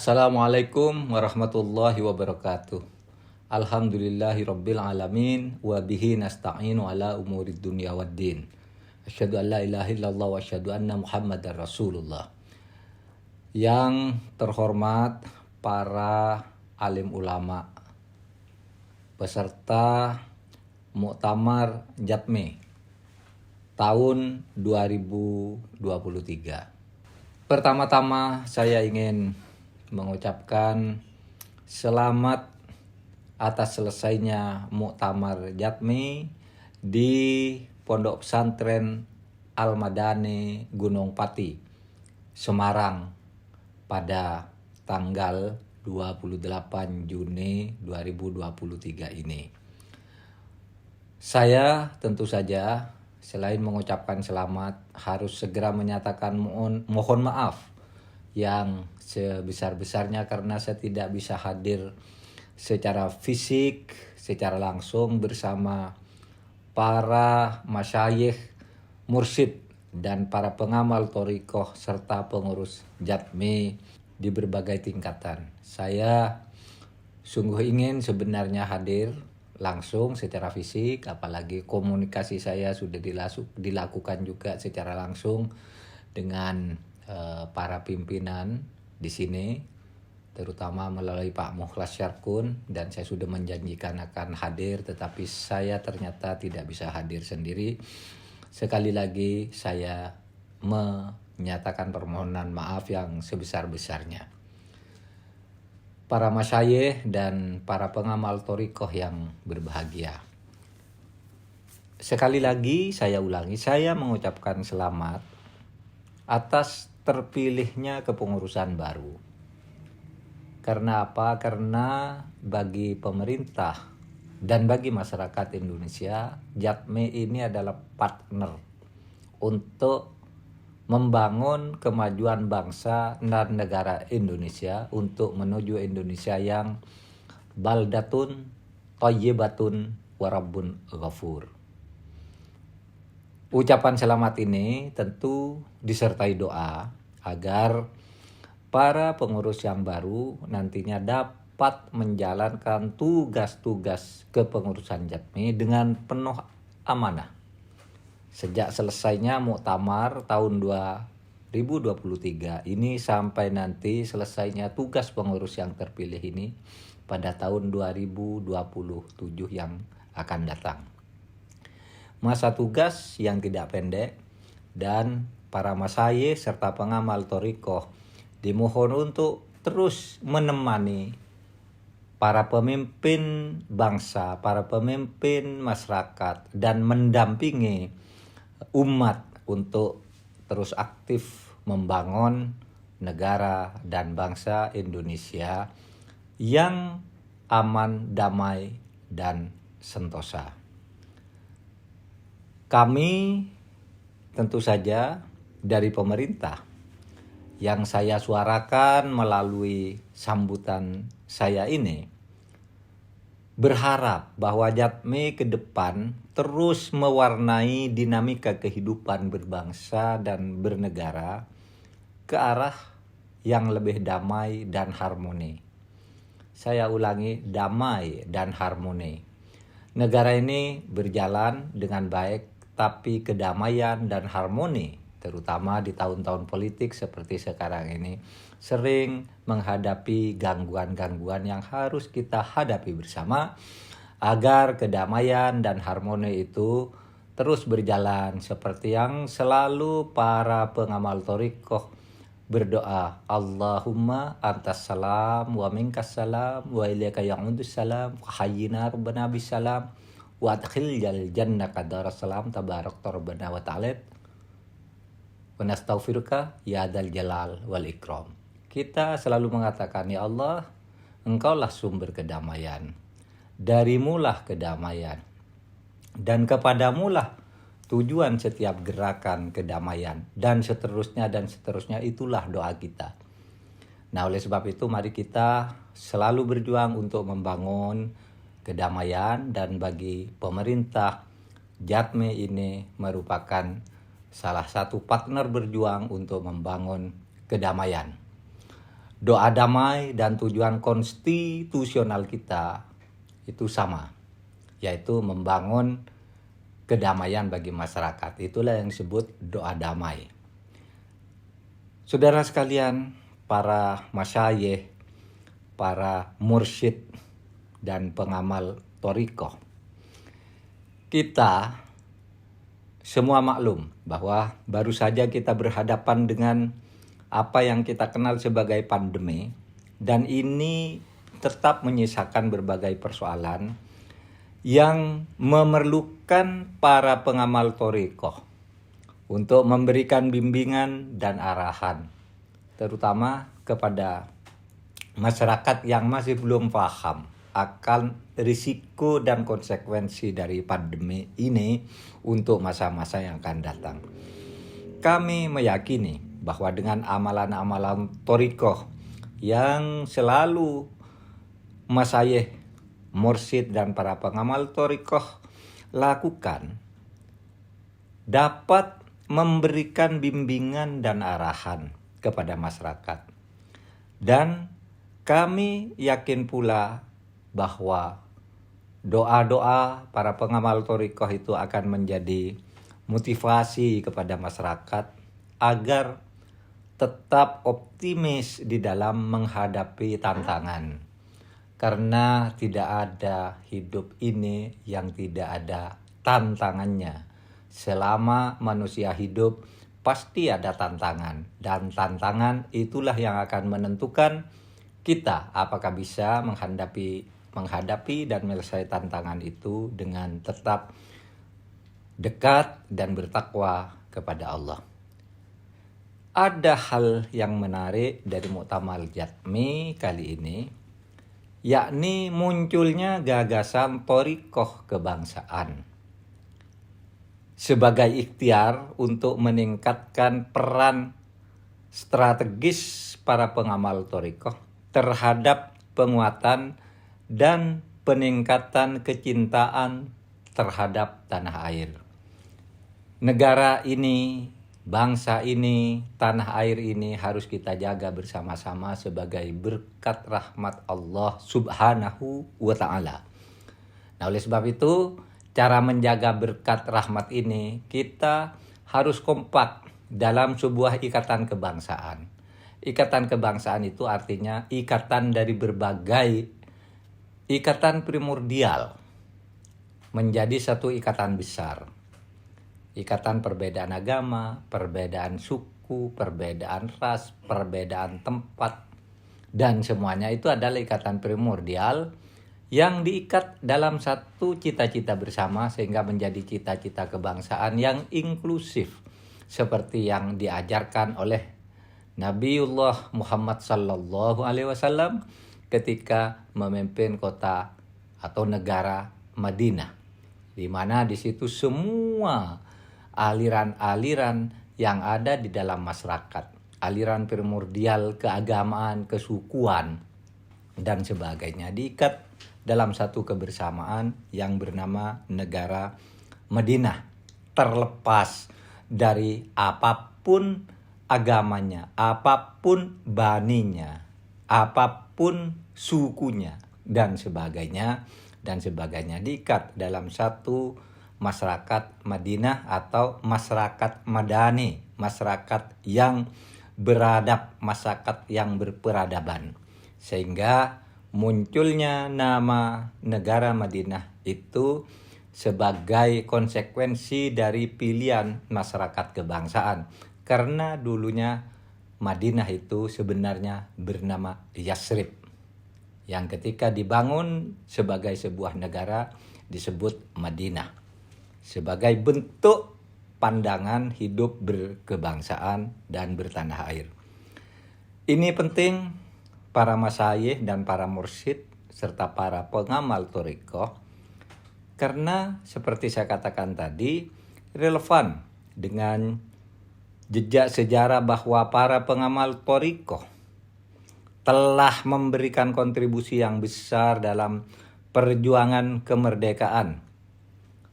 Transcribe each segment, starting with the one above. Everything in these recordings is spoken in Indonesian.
Assalamualaikum warahmatullahi wabarakatuh. Alhamdulillahirabbil alamin wa bihi nasta'inu ala umurid dunya waddin. Asyhadu an la ilaha illallah wa asyhadu anna Muhammadar Rasulullah. Yang terhormat para alim ulama peserta Muktamar Jatme tahun 2023. Pertama-tama saya ingin mengucapkan selamat atas selesainya Muktamar Jatme di Pondok Pesantren Al-Madani Gunung Pati, Semarang pada tanggal 28 Juni 2023 ini. Saya tentu saja selain mengucapkan selamat harus segera menyatakan mohon maaf yang sebesar-besarnya karena saya tidak bisa hadir secara fisik, secara langsung bersama para masyayikh, mursyid, dan para pengamal thariqah serta pengurus Jatme di berbagai tingkatan. Saya sungguh ingin sebenarnya hadir langsung secara fisik, apalagi komunikasi saya sudah dilakukan juga secara langsung dengan para pimpinan di sini, terutama melalui Pak Mukhlas Syarkun, dan saya sudah menjanjikan akan hadir, tetapi saya ternyata tidak bisa hadir sendiri. Sekali lagi saya menyatakan permohonan maaf yang sebesar-besarnya. Para masyayikh dan para pengamal thariqah yang berbahagia, sekali lagi saya ulangi, saya mengucapkan selamat atas terpilihnya kepengurusan baru. Karena apa? Karena bagi pemerintah dan bagi masyarakat Indonesia, Jatme ini adalah partner untuk membangun kemajuan bangsa dan negara Indonesia untuk menuju Indonesia yang baldatun thayyibatun warabbun ghafur. Ucapan selamat ini tentu disertai doa agar para pengurus yang baru nantinya dapat menjalankan tugas-tugas kepengurusan Jatme dengan penuh amanah. Sejak selesainya Muktamar tahun 2023 ini sampai nanti selesainya tugas pengurus yang terpilih ini pada tahun 2027 yang akan datang. Masa tugas yang tidak pendek, dan para masyayikh serta pengamal thariqah dimohon untuk terus menemani para pemimpin bangsa, para pemimpin masyarakat, dan mendampingi umat untuk terus aktif membangun negara dan bangsa Indonesia yang aman, damai, dan sentosa. Kami tentu saja dari pemerintah yang saya suarakan melalui sambutan saya ini berharap bahwa Jatme ke depan terus mewarnai dinamika kehidupan berbangsa dan bernegara ke arah yang lebih damai dan harmoni. Saya ulangi, damai dan harmoni. Negara ini berjalan dengan baik, tapi kedamaian dan harmoni, terutama di tahun-tahun politik seperti sekarang ini, sering menghadapi gangguan-gangguan yang harus kita hadapi bersama agar kedamaian dan harmoni itu terus berjalan seperti yang selalu para pengamal thariqah berdoa, Allahumma antas salam wa minkas salam wa ilaika ya'udus salam wa hayyina rabbana bis salam wa adkhilnal jannata darassalam tabarak rabbana wa ta'ala wa nastaghfiruka ya dzal jalal wal ikram. Kita selalu mengatakan, ya Allah, Engkaulah sumber kedamaian, darimulah kedamaian, dan kepadamulah tujuan setiap gerakan kedamaian, dan seterusnya itulah doa kita. Nah, oleh sebab itu mari kita selalu berjuang untuk membangun kedamaian, dan bagi pemerintah Jatme ini merupakan salah satu partner berjuang untuk membangun kedamaian. doa damai dan tujuan konstitusional kita itu sama, yaitu membangun kedamaian bagi masyarakat. Itulah yang disebut doa damai. Saudara sekalian, para masyayikh, para mursyid dan pengamal thariqah, kita semua maklum bahwa baru saja kita berhadapan dengan apa yang kita kenal sebagai pandemi, dan ini tetap menyisakan berbagai persoalan yang memerlukan para pengamal thariqah untuk memberikan bimbingan dan arahan, terutama kepada masyarakat yang masih belum paham akan risiko dan konsekuensi dari pandemi ini untuk masa-masa yang akan datang. Kami meyakini bahwa dengan amalan-amalan thariqah yang selalu masyayikh, mursyid dan para pengamal thariqah lakukan dapat memberikan bimbingan dan arahan kepada masyarakat. Dan kami yakin pula bahwa doa-doa para pengamal thariqah itu akan menjadi motivasi kepada masyarakat agar tetap optimis di dalam menghadapi tantangan. Karena tidak ada hidup ini yang tidak ada tantangannya. Selama manusia hidup pasti ada tantangan, dan tantangan itulah yang akan menentukan kita apakah bisa menghadapi dan menyelesaikan tantangan itu dengan tetap dekat dan bertakwa kepada Allah. Ada hal yang menarik dari Muktamar Jatmi kali ini, yakni munculnya gagasan thariqah kebangsaan sebagai ikhtiar untuk meningkatkan peran strategis para pengamal thariqah terhadap penguatan dan peningkatan kecintaan terhadap tanah air. Negara ini, bangsa ini, tanah air ini harus kita jaga bersama-sama sebagai berkat rahmat Allah Subhanahu wa ta'ala. Nah, oleh sebab itu, cara menjaga berkat rahmat ini, kita harus kompak dalam sebuah ikatan kebangsaan. Ikatan kebangsaan itu artinya ikatan dari berbagai ikatan primordial menjadi satu ikatan besar. Ikatan perbedaan agama, perbedaan suku, perbedaan ras, perbedaan tempat, dan semuanya itu adalah ikatan primordial yang diikat dalam satu cita-cita bersama sehingga menjadi cita-cita kebangsaan yang inklusif seperti yang diajarkan oleh Nabiullah Muhammad sallallahu alaihi wasallam ketika memimpin kota atau negara Madinah, di mana di situ semua aliran-aliran yang ada di dalam masyarakat, aliran primordial keagamaan, kesukuan, dan sebagainya diikat dalam satu kebersamaan yang bernama negara Madinah, terlepas dari apapun agamanya, apapun baninya, apapun sukunya, dan sebagainya, diikat dalam satu masyarakat Madinah atau masyarakat Madani, masyarakat yang beradab, masyarakat yang berperadaban. Sehingga munculnya nama negara Madinah itu sebagai konsekuensi dari pilihan masyarakat kebangsaan. Karena dulunya Madinah itu sebenarnya bernama Yasrib, yang ketika dibangun sebagai sebuah negara disebut Madinah, sebagai bentuk pandangan hidup berkebangsaan dan bertanah air. Ini penting para masyayikh dan para mursyid serta para pengamal thariqah, karena seperti saya katakan tadi, relevan dengan jejak sejarah bahwa para pengamal thariqah telah memberikan kontribusi yang besar dalam perjuangan kemerdekaan,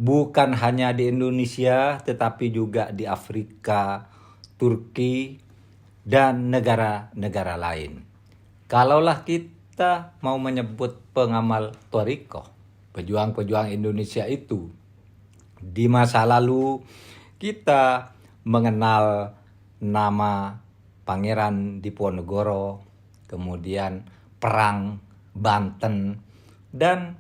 bukan hanya di Indonesia tetapi juga di Afrika, Turki, dan negara-negara lain. Kalaulah kita mau menyebut pengamal thariqah, pejuang-pejuang Indonesia itu, di masa lalu kita mengenal nama Pangeran Diponegoro, kemudian Perang Banten, dan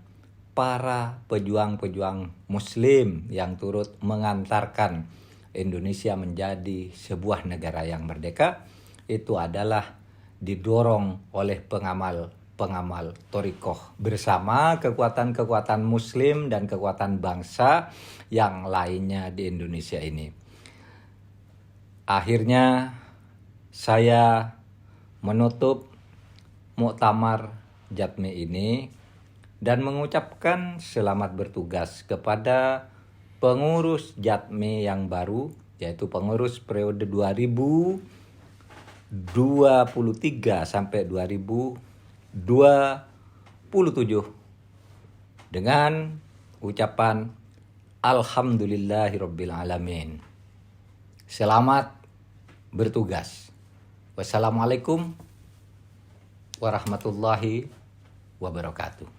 para pejuang-pejuang Muslim yang turut mengantarkan Indonesia menjadi sebuah negara yang merdeka, itu adalah didorong oleh pengamal thariqah bersama kekuatan-kekuatan Muslim dan kekuatan bangsa yang lainnya di Indonesia ini. Akhirnya saya menutup muktamar Jatmi ini dan mengucapkan selamat bertugas kepada pengurus Jatmi yang baru, yaitu pengurus periode 2023 sampai 2027, dengan ucapan Alhamdulillahirabbil alamin. Selamat bertugas. Wassalamualaikum warahmatullahi wabarakatuh.